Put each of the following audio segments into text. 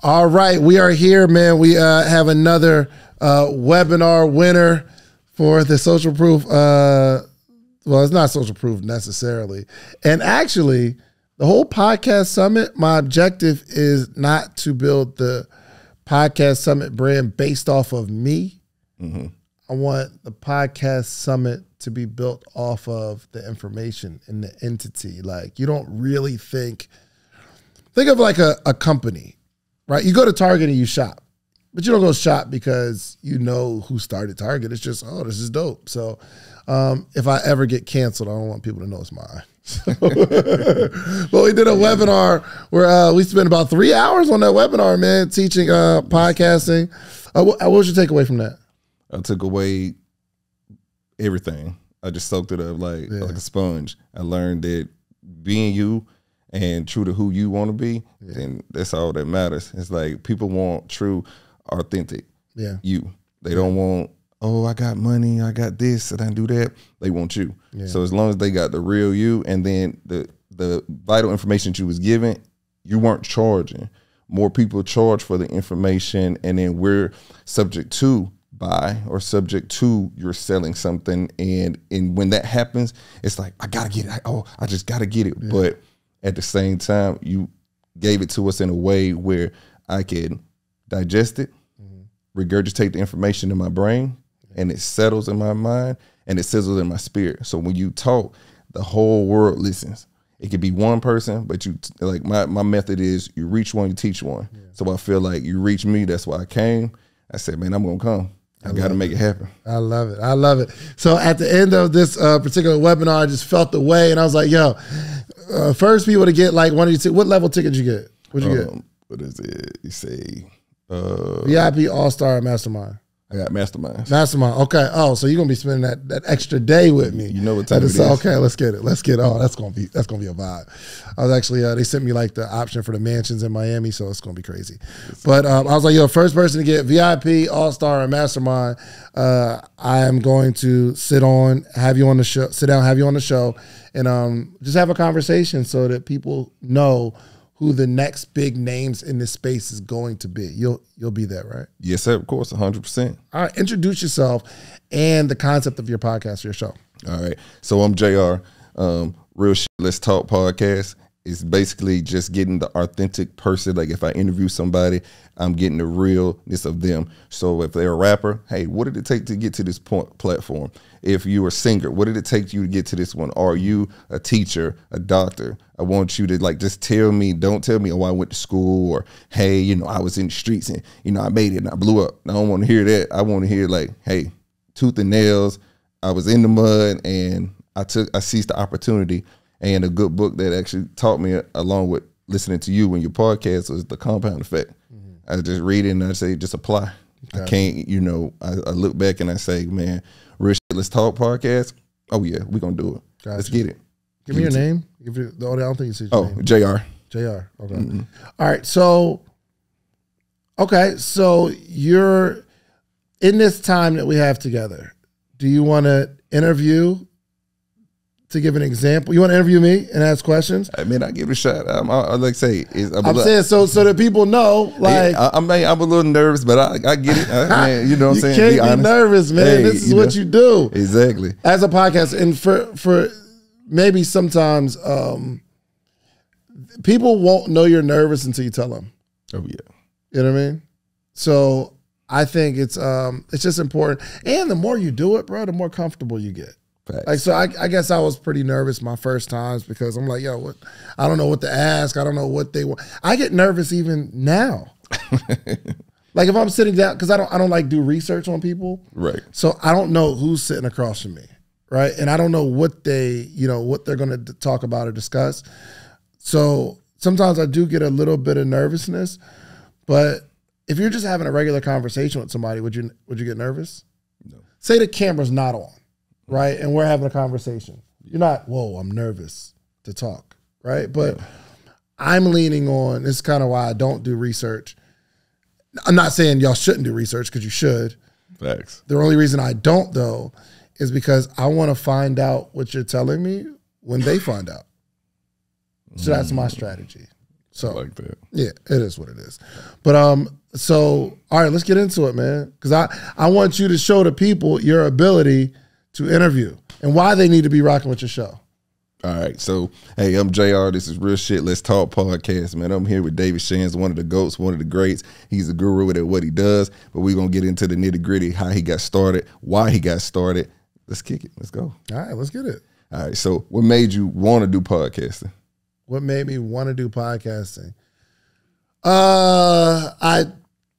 All right, we are here, man. We have another webinar winner for the social proof. Well, it's not social proof necessarily. And actually, the whole podcast summit, my objective is not to build the podcast summit brand based off of me. Mm-hmm. I want the podcast summit to be built off of the information and the entity. Like, you don't really think of like a company, right? You go to Target and you shop, but you don't go shop because you know who started Target. It's just, oh, this is dope. So if I ever get canceled, I don't want people to know it's mine. But we did a webinar where we spent about 3 hours on that webinar, man, teaching podcasting. What was your takeaway from that? I took away everything. I just soaked it up like a sponge. I learned that being you and true to who you want to be, then that's all that matters. It's like people want true, authentic you. They don't want, oh, I got money, I got this, and I do that. They want you. Yeah. So as long as they got the real you, and then the vital information that you was given, you weren't charging. More people charge for the information, and then we're subject to buy or subject to you're selling something. And when that happens, it's like, I got to get it. I just got to get it. Yeah. But at the same time, you gave it to us in a way where I can digest it, regurgitate the information in my brain, and it settles in my mind and it sizzles in my spirit. So when you talk, the whole world listens. It could be one person, but you like my method is you reach one, you teach one. Yeah. So I feel like you reach me. That's why I came. I said, man, I'm going to come. I got to make it happen. I love it. I love it. So at the end of this particular webinar, I just felt the way, and I was like, yo, first people to get like one of these, what level ticket did you get? What'd you get? What is it? You say VIP All-Star Mastermind. I got Mastermind. Mastermind. Okay. Oh, so you're gonna be spending that extra day with me. You know what time it is. Okay, let's get it. Let's get it. Oh, that's gonna be a vibe. I was actually they sent me like the option for the mansions in Miami, so it's gonna be crazy. But I was like, yo, first person to get VIP, All-Star, and Mastermind, I am going to sit down, have you on the show, and just have a conversation so that people know who the next big names in this space is going to be. You'll be there, right? Yes, sir. Of course, 100%. All right. Introduce yourself and the concept of your podcast or your show. All right. So I'm JR. Real Shit Let's Talk podcast. It's basically just getting the authentic person. Like if I interview somebody, I'm getting the realness of them. So if they're a rapper, hey, what did it take to get to this platform? If you're a singer, what did it take you to get to this one? Are you a teacher, a doctor? I want you to like just tell me, don't tell me, oh, I went to school, or hey, I was in the streets and I made it and I blew up. I don't want to hear that. I want to hear like, hey, tooth and nails, I was in the mud and I seized the opportunity. And a good book that actually taught me, along with listening to you and your podcast, was The Compound Effect. Mm-hmm. I just read it and I say, just apply. Okay. I can't, I look back and I say, man, Real Shit Let's Talk podcast. Oh yeah, we're gonna do it. Gotcha. Let's get it. Give me your name. I don't think you said your name. JR. JR. Okay. Mm-hmm. All right. So you're in this time that we have together. Do you want to interview? To give an example, you want to interview me and ask questions? I mean, I give it a shot. I like say, I'm saying so that people know. Like, I'm a little nervous, but I get it. Man, you know what I'm saying? You can't be nervous, man. Hey, this is what you do. Exactly. As a podcast, and for maybe sometimes people won't know you're nervous until you tell them. Oh yeah. You know what I mean? So I think it's just important, and the more you do it, bro, the more comfortable you get. Facts. Like, so I guess I was pretty nervous my first times because I'm like, yo, what? I don't know what to ask. I don't know what they want. I get nervous even now. Like if I'm sitting down, because I don't like do research on people. Right. So I don't know who's sitting across from me. Right. And I don't know what what they're going to talk about or discuss. So sometimes I do get a little bit of nervousness, but if you're just having a regular conversation with somebody, would you get nervous? No. Say the camera's not on. Right, and we're having a conversation. You're not, whoa, I'm nervous to talk, right? But I'm leaning on, this is kind of why I don't do research. I'm not saying y'all shouldn't do research, because you should. Facts. The only reason I don't, though, is because I want to find out what you're telling me when they find out. So that's my strategy. So I like that. Yeah, it is what it is. But so all right, let's get into it, man. Because I want you to show the people your ability to interview and why they need to be rocking with your show. All right, so hey, I'm JR. This is Real Shit Let's Talk podcast, man. I'm here with David Shands, one of the GOATs, one of the greats. He's a guru at what he does, but we're gonna get into the nitty gritty, how he got started, why he got started. Let's kick it. Let's go. All right, let's get it. All right, so what made you want to do podcasting? What made me want to do podcasting? I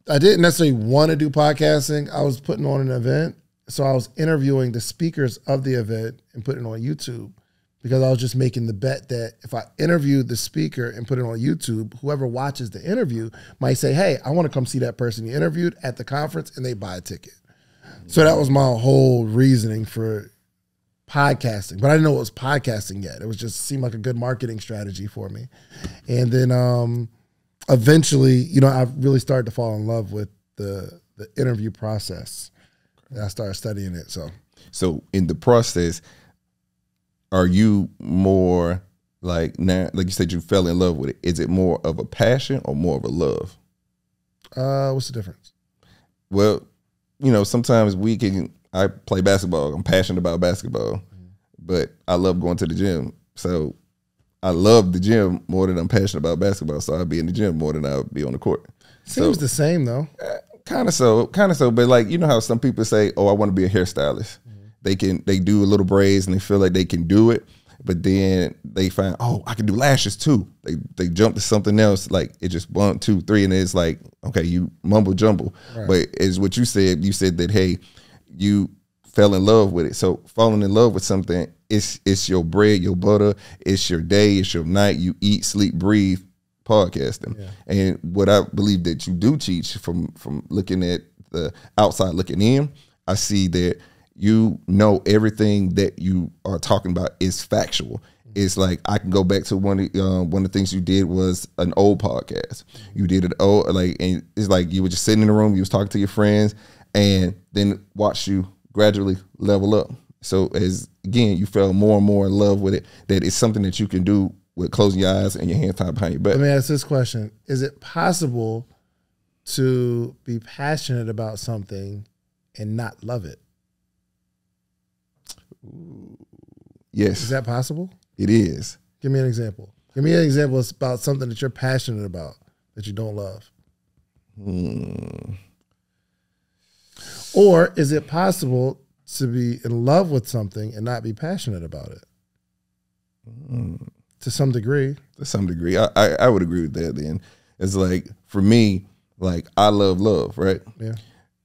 didn't necessarily want to do podcasting. I was putting on an event, so I was interviewing the speakers of the event and putting it on YouTube. Because I was just making the bet that if I interviewed the speaker and put it on YouTube, whoever watches the interview might say, hey, I want to come see that person you interviewed at the conference, and they buy a ticket. So that was my whole reasoning for podcasting. But I didn't know it was podcasting yet. It was just seemed like a good marketing strategy for me. And then eventually, you know, I really started to fall in love with the interview process. And I started studying it. So in the process, are you more like now, like you said, you fell in love with it? Is it more of a passion or more of a love? What's the difference? Well, you know, sometimes I play basketball. I'm passionate about basketball, but I love going to the gym. So I love the gym more than I'm passionate about basketball. So I'll be in the gym more than I'll be on the court. Seems the same though. Kind of so. But like, you know how some people say, oh, I want to be a hairstylist. They do a little braids and they feel like they can do it, but then they find, oh, I can do lashes too. They jump to something else, like it just 1, 2, 3, and it's like, okay, you mumble jumble. Right. But as what you said that, hey, you fell in love with it. So falling in love with something, it's your bread, your butter, it's your day, it's your night. You eat, sleep, breathe podcasting. Yeah. And what I believe that you do teach from looking at the outside looking in, I see that you know everything that you are talking about is factual. It's like I can go back to one of the things you did was an old podcast. You did it and it's like you were just sitting in the room, you was talking to your friends, and then watch you gradually level up. So as again, you fell more and more in love with it. That it's something that you can do with closing your eyes and your hands tied behind your back. Let me ask this question: is it possible to be passionate about something and not love it? Yes. Is that possible? It is. Give me an example. Give me an example about something that you're passionate about that you don't love. Or is it possible to be in love with something and not be passionate about it? To some degree. To some degree. I would agree with that then. It's like, for me, like I love love, right? Yeah.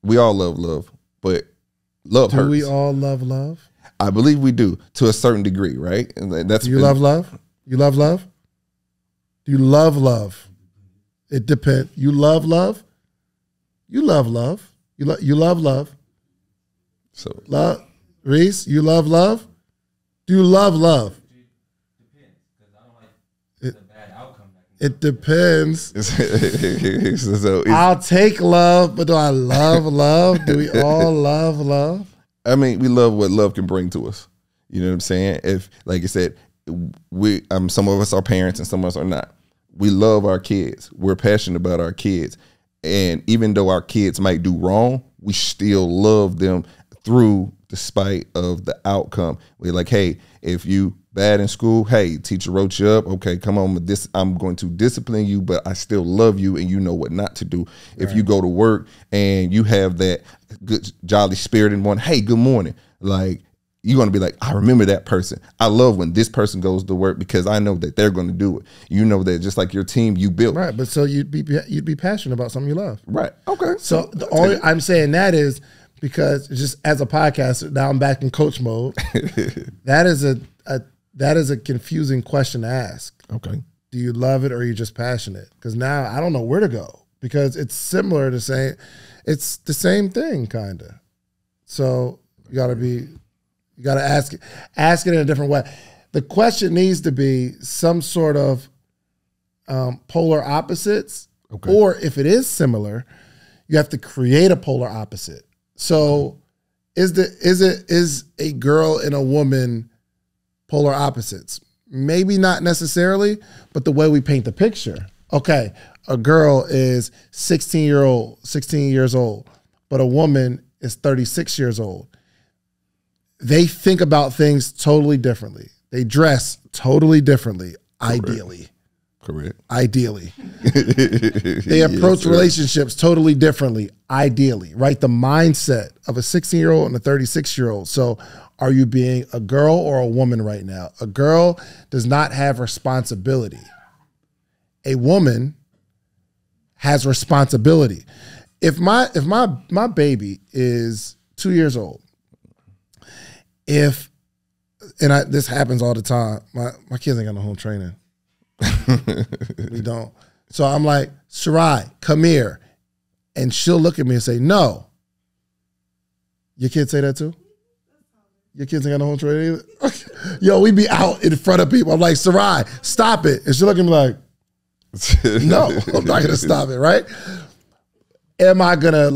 We all love love, but love hurts. Do we all love love? I believe we do to a certain degree, right? And that's do you love love? You love love? Do you love love? It depends. You love love? You love love. You love love. So love, Reese, you love love? Do you love love? It depends, because I don't like the bad outcome. It depends. So I'll take love, but do I love love? Do we all love love? I mean, we love what love can bring to us. You know what I'm saying? If, like I said, some of us are parents and some of us are not. We love our kids. We're passionate about our kids. And even though our kids might do wrong, we still love them despite of the outcome. We're like, hey, if you bad in school, hey, teacher wrote you up. Okay, come on with this. I'm going to discipline you, but I still love you and you know what not to do. Right. If you go to work and you have that good, jolly spirit and one, hey, good morning. Like, you're going to be like, I remember that person. I love when this person goes to work because I know that they're going to do it. You know that just like your team you built. Right, but so you'd be passionate about something you love. Right, okay. So the only I'm saying that is because just as a podcaster, now I'm back in coach mode. That is a confusing question to ask. Okay. Do you love it or are you just passionate? Because now I don't know where to go because it's similar to saying it's the same thing, kind of. So you got to ask it in a different way. The question needs to be some sort of polar opposites, okay. Or if it is similar, you have to create a polar opposite. So is a girl and a woman polar opposites? Maybe not necessarily, but the way we paint the picture Okay, a girl is 16 years old, but a woman is 36 years old. They think about things totally differently. They dress totally differently, ideally. Correct. Ideally. They approach relationships totally differently, ideally, right? The mindset of a 16-year-old and a 36-year-old. So are you being a girl or a woman right now? A girl does not have responsibility. A woman has responsibility. If my baby is 2 years old, this happens all the time. My kids ain't got no home training. We don't. So I'm like, Sarai, come here. And she'll look at me and say, no. Your kids say that too? Your kids ain't got no home training either? Yo, we be out in front of people. I'm like, Sarai, stop it. And she'll look at me like, no, I'm not gonna stop it, right? Am I gonna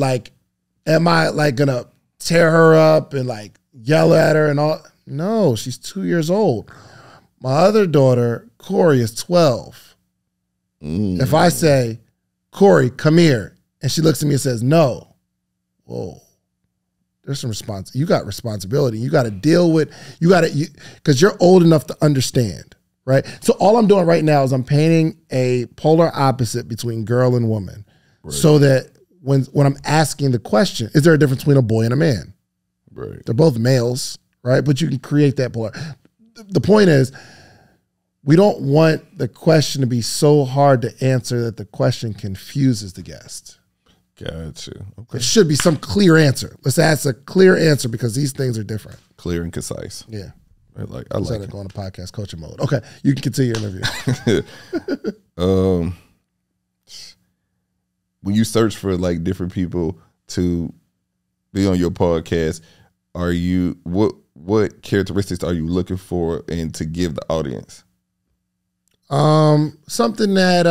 tear her up and like yell at her and all? No, she's 2 years old. My other daughter, Corey, is 12. If I say, Corey, come here, and she looks at me and says, no, whoa, there's some you got responsibility. You got to deal with, because you're old enough to understand, right? So all I'm doing right now is I'm painting a polar opposite between girl and woman, so that when I'm asking the question, is there a difference between a boy and a man? Right. They're both males, right? But you can create that polar. The point is, we don't want the question to be so hard to answer that the question confuses the guest. Gotcha. Okay. It should be some clear answer. Let's ask a clear answer because these things are different. Clear and concise. Yeah. I like it. Go into podcast coaching mode. Okay, you can continue your interview. When you search for like different people to be on your podcast, what characteristics are you looking for and to give the audience? Something that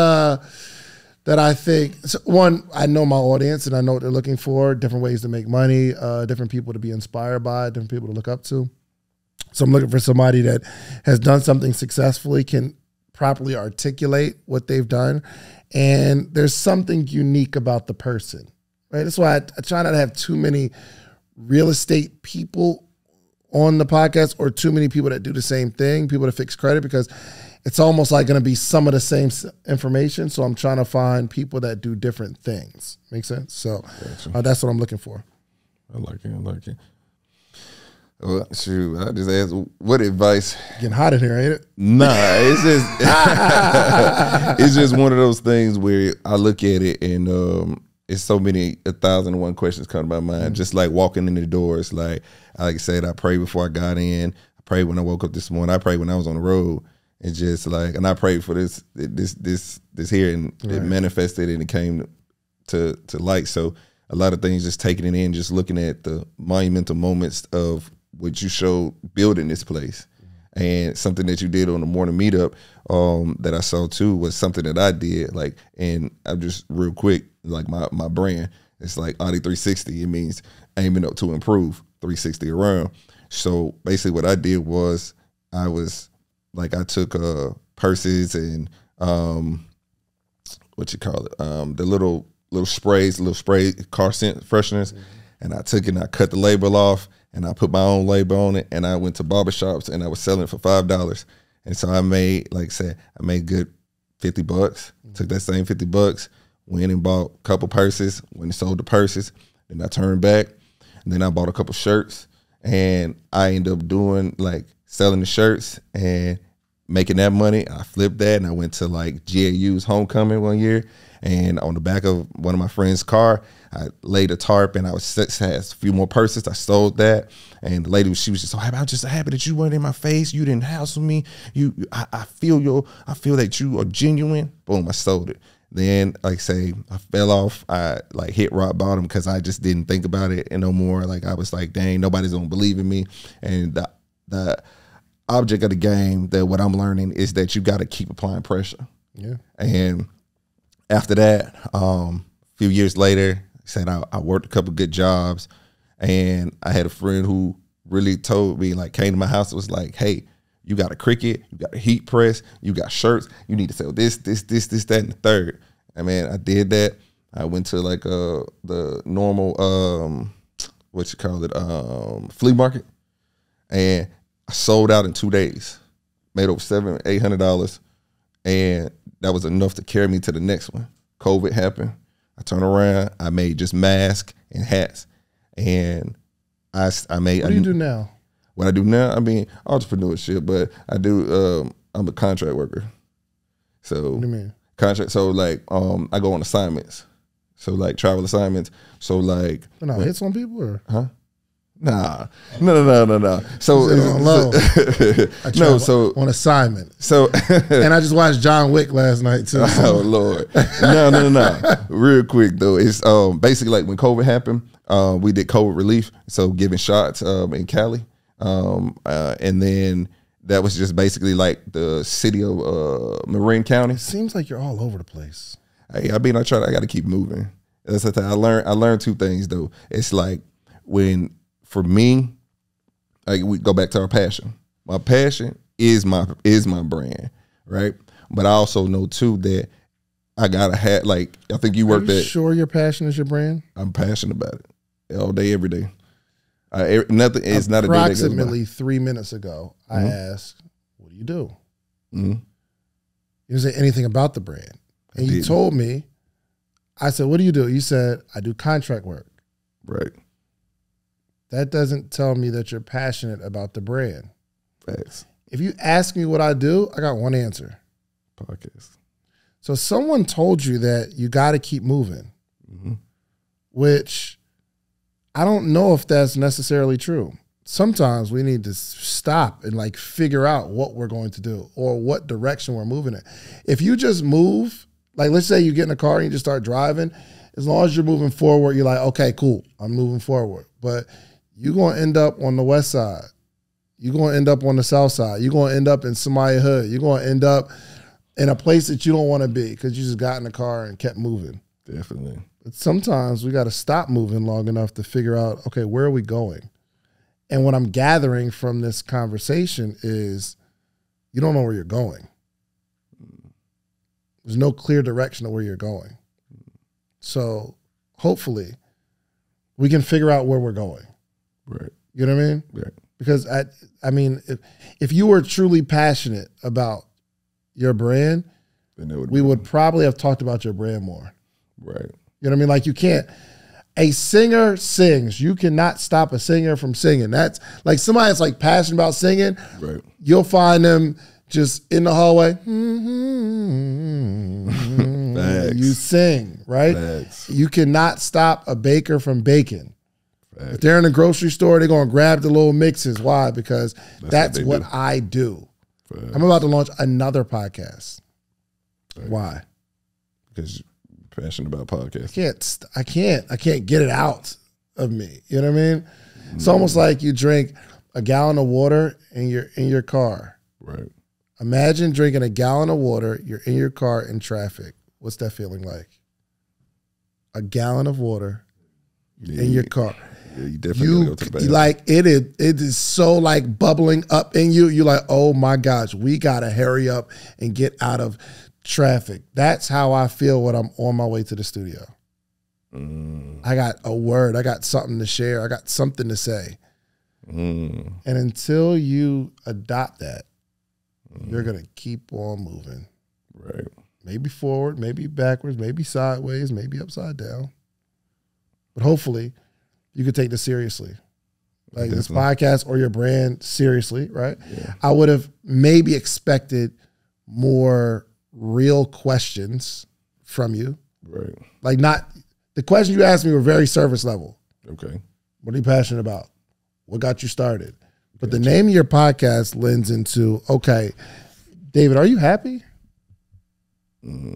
I think, one, I know my audience and I know what they're looking for, different ways to make money, different people to be inspired by, different people to look up to. So I'm looking for somebody that has done something successfully, can properly articulate what they've done, and there's something unique about the person, right? That's why I try not to have too many real estate people on the podcast or too many people that do the same thing, people that fix credit, because it's almost like going to be some of the same information. So I'm trying to find people that do different things. Make sense? So that's what I'm looking for. I like it. Well, shoot, I just asked, what advice? Getting hot in here, ain't it? Nah, it's just it's just one of those things where I look at it and it's so many 1,001 questions come to my mind. Just like walking in the doors, like I said, I prayed before I got in. I prayed when I woke up this morning. I prayed when I was on the road. It's just like, and I prayed for this here, and it manifested and it came to light. So a lot of things, just taking it in, just looking at the monumental moments of what you showed building this place. And something that you did on the morning meetup that I saw too was something that I did. Like, and I'm just real quick, like my brand, it's like Audi 360. It means aiming up to improve, 360 around. So basically what I did was I took purses and the little sprays, spray car scent fresheners, and I took it and I cut the label off and I put my own label on it, and I went to barbershops and I was selling it for $5. And so I made, like I said, I made good $50. Took that same $50, went and bought a couple purses, went and sold the purses, then I turned back, and then I bought a couple shirts, and I ended up doing like selling the shirts and making that money. I flipped that, and I went to like GAU's homecoming one year, and on the back of one of my friend's car, I laid a tarp, and I had a few more purses. I sold that, and the lady, she was just so happy. I was just so happy that you weren't in my face. You didn't hassle me. I feel that you are genuine. Boom, I sold it. Then, like I say, I fell off. I like hit rock bottom because I just didn't think about it and no more. Like I was like, dang, nobody's gonna believe in me. And the object of the game, that what I'm learning is that you got to keep applying pressure. Yeah. And after that, a few years later, said I worked a couple good jobs, and I had a friend who really told me, like, came to my house and was like, hey, You got a Cricut, you got a heat press, you got shirts. You need to sell this, that, and the third. And man, I did that. I went to like the normal flea market, and I sold out in 2 days. Made over $700-800, and that was enough to carry me to the next one. COVID happened. I turned around. I made just masks and hats, and I made. What do you do now? What I do now, I mean, entrepreneurship, but I do. I'm a contract worker. So What do you mean? Contract. So like, I go on assignments. So like travel assignments. So like, hits on people or Nah, no. So no, so on assignment. So and I just watched John Wick last night too. Oh Lord, no. Real quick though, it's basically like when COVID happened, we did COVID relief, so giving shots in Cali, and then that was just basically like the city of Marin County. It seems like you're all over the place. Hey, I mean, I got to keep moving. That's the thing. I learned two things though. It's like for me, like we go back to our passion. My passion is my brand, right? But I also know too that I gotta have like I think you worked at. Sure, your passion is your brand. I'm passionate about it all day, every day. Nothing is not a day that goes by. Approximately 3 minutes ago, I asked, "What do you do?" You didn't say anything about the brand, and you told me. I said, "What do you do?" You said, "I do contract work." Right. That doesn't tell me that you're passionate about the brand. Facts. If you ask me what I do, I got one answer. Podcast. So someone told you that you got to keep moving, which I don't know if that's necessarily true. Sometimes we need to stop and like figure out what we're going to do or what direction we're moving in. If you just move, like let's say you get in a car and you just start driving, as long as you're moving forward, you're like, okay, cool, I'm moving forward. But you're going to end up on the west side. You're going to end up on the south side. You're going to end up in somebody's hood. You're going to end up in a place that you don't want to be because you just got in the car and kept moving. Definitely. But sometimes we got to stop moving long enough to figure out, okay, where are we going? And what I'm gathering from this conversation is you don't know where you're going. There's no clear direction of where you're going. So hopefully we can figure out where we're going. Right. You know what I mean? Right. Because I mean, if you were truly passionate about your brand, then we would probably have talked about your brand more. Right. You know what I mean? Like you can't, a singer sings. You cannot stop a singer from singing. That's like somebody that's like passionate about singing. Right. You'll find them just in the hallway. You sing, right? Facts. You cannot stop a baker from baking. If they're in the grocery store, they're going to grab the little mixes. Why? Because that's what I do. Facts. I'm about to launch another podcast. Facts. Why? Because you're passionate about podcasts. I can't get it out of me. You know what I mean? It's almost like you drink a gallon of water and you're in your car. Right. Imagine drinking a gallon of water, you're in your car in traffic. What's that feeling like? A gallon of water in your car. Yeah, you definitely gotta go to the bathroom. Like it is so like bubbling up in you. You're like, oh my gosh, we gotta hurry up and get out of traffic. That's how I feel when I'm on my way to the studio. I got a word. I got something to share. I got something to say. And until you adopt that, you're gonna keep on moving. Right. Maybe forward, maybe backwards, maybe sideways, maybe upside down. But hopefully you could take this seriously. Like this podcast or your brand seriously, right? Yeah. I would have maybe expected more real questions from you. Right. Like not, the questions you asked me were very surface level. Okay. What are you passionate about? What got you started? But the name of your podcast lends into, okay, David, are you happy?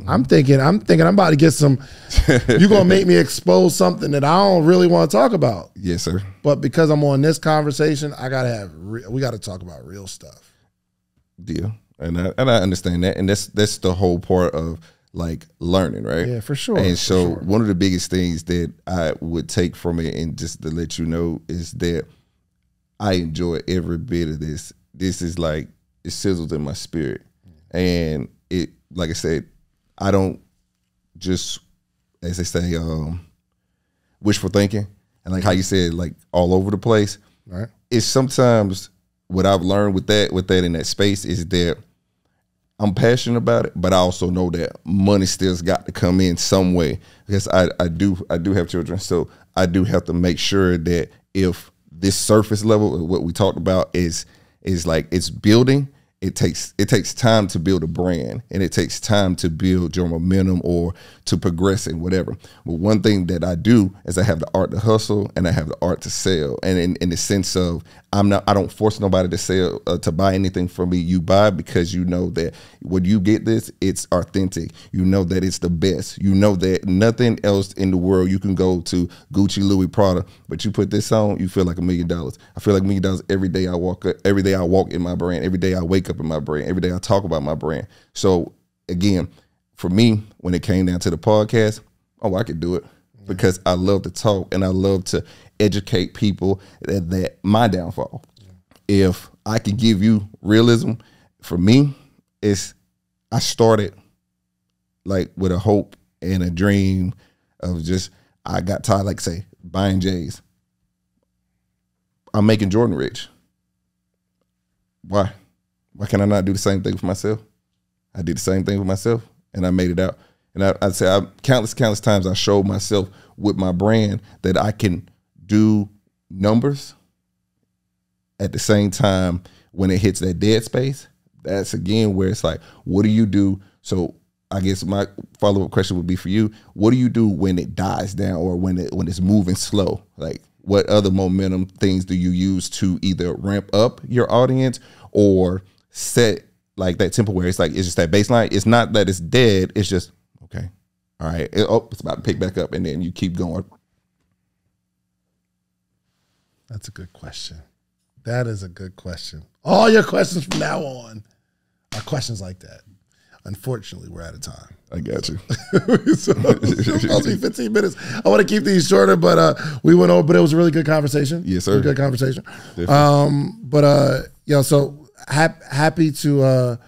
I'm thinking I'm about to get some, you're going to make me expose something that I don't really want to talk about. Yes, sir. But because I'm on this conversation, we got to talk about real stuff. Deal. And I understand that. And that's the whole part of like learning, right? Yeah, for sure. And so one of the biggest things that I would take from it, and just to let you know, is that I enjoy every bit of this. This is like, it sizzles in my spirit. And it, like I said, I don't just, as they say, wishful thinking. And like how you said, like all over the place. Right. It's sometimes what I've learned with that in that space is that I'm passionate about it, but I also know that money still's got to come in some way, because I do have children. So I do have to make sure that if this surface level, what we talked about, is like it's building, it takes time to build a brand, and it takes time to build your momentum or to progress in whatever. But one thing that I do is I have the art to hustle and I have the art to sell. And in the sense of I don't force nobody to sell to buy anything from me. You buy because you know that when you get this, it's authentic. You know that it's the best. You know that nothing else in the world, you can go to Gucci, Louis, Prada, but you put this on, you feel like $1 million. I feel like $1 million every day I walk in my brand. Every day I wake up in my brand. Every day I talk about my brand. So again, for me, when it came down to the podcast, I could do it because I love to talk and I love to educate people that my downfall. If I could give you realism, for me, I started like with a hope and a dream of just, I got tired, like say, buying J's. I'm making Jordan rich. Why? Why can I not do the same thing for myself? I did the same thing for myself and I made it out. And I'd say countless times I showed myself with my brand that I can do numbers at the same time. When it hits that dead space, that's again where it's like, what do you do? So I guess my follow-up question would be for you, what do you do when it dies down or when it's moving slow? Like, what other momentum things do you use to either ramp up your audience or set like that tempo where it's like, it's just that baseline? It's not that it's dead, it's just, okay, all right, it's about to pick back up, and then you keep going. That's a good question. That is a good question. All your questions from now on are questions like that. Unfortunately, we're out of time. I got you. So it's supposed to be 15 minutes. I want to keep these shorter, but we went over, but it was a really good conversation. Yes, sir. Good conversation. Definitely. So happy to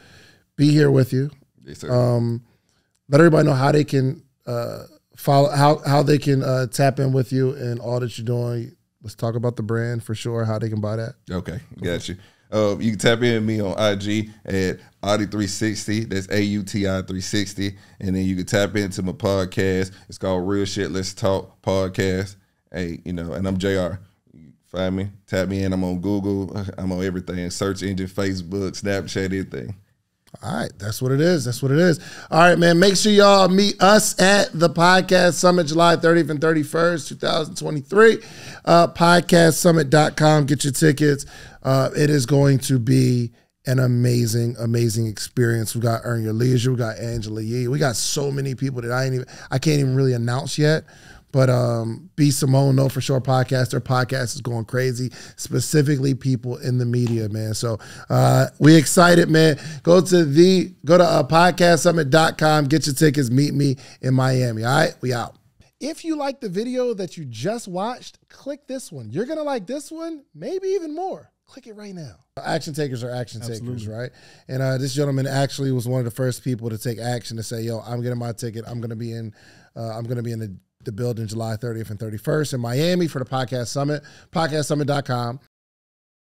be here with you. Yes, sir. Let everybody know how they can follow, how they can tap in with you and all that you're doing. Let's talk about the brand for sure, how they can buy that. Okay, got you. You can tap in me on IG at Audi360. That's AUTI360. And then you can tap into my podcast. It's called Real Shit Let's Talk Podcast. Hey, and I'm JR. Find me, tap me in. I'm on Google. I'm on everything. Search engine, Facebook, Snapchat, everything. All right, that's what it is. That's what it is. All right, man. Make sure y'all meet us at the Podcast Summit, July 30th and 31st, 2023. Podcastsummit.com. Get your tickets. It is going to be an amazing, amazing experience. We got Earn Your Leisure. We got Angela Yee. We got so many people that I can't even really announce yet. But B. Simone, Know For Sure podcast. Their podcast is going crazy, specifically people in the media, man. So we excited, man. Go to podcastsummit.com. Get your tickets. Meet me in Miami. All right, we out. If you like the video that you just watched, click this one. You're going to like this one, maybe even more. Click it right now. Action takers are action takers, right? And this gentleman actually was one of the first people to take action to say, yo, I'm getting my ticket. I'm going to be in the building July 30th and 31st in Miami for the Podcast Summit. Podcastsummit.com.